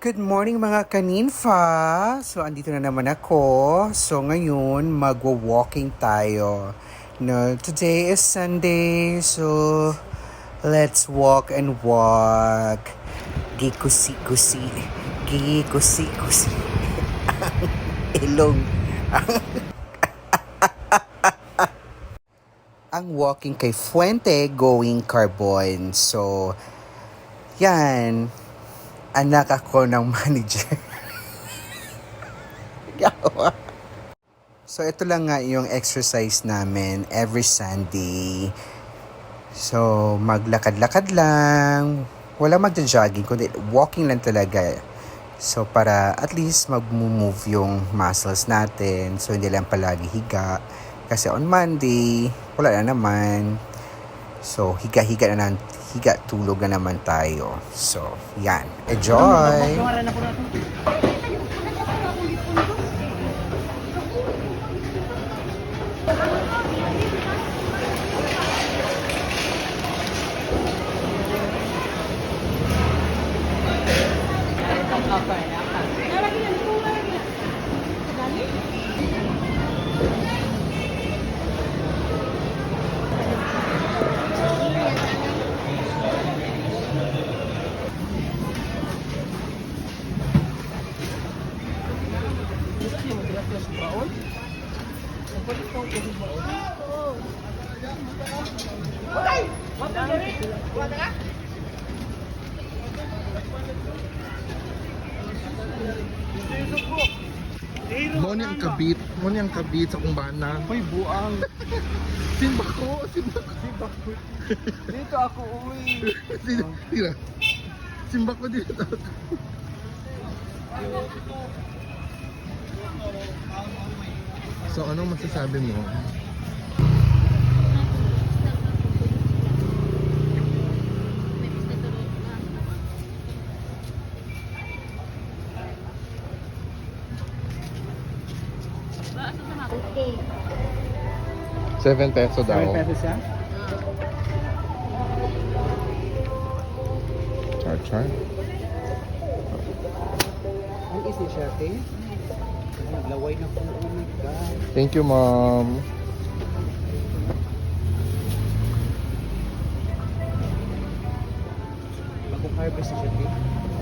Good morning mga kaninfa! So, andito na naman ako. So, ngayon, magwa-walking tayo. No, today is Sunday, so let's walk and walk. Gikusi-kusi. Gikusi-kusi. Ilong. Ang walking kay Fuente going Carbon. So, yan. Anak ako ng manager. Yawa. So, ito lang nga yung exercise namin every Sunday. So, maglakad-lakad lang. Wala magja-jogging, kundi walking lang talaga. So, para at least mag-move yung muscles natin. So, hindi lang palagi higa. Kasi on Monday, wala na naman. So, higa-higa na lang. Higa, tulog na naman tayo. So, yan. Enjoy! Mo niyang kabit sa kumbana. Uy, buang. Simba ko. Dito ako, uwi. Tira. Simba ko dito. So, anong masasabi mo? Okay. 7 peso daw. 7 pesos yan? Char. Ang easy siya, okay? Laway na po. Oh my God. Thank you, Mom. Mag-harvest siya, okay?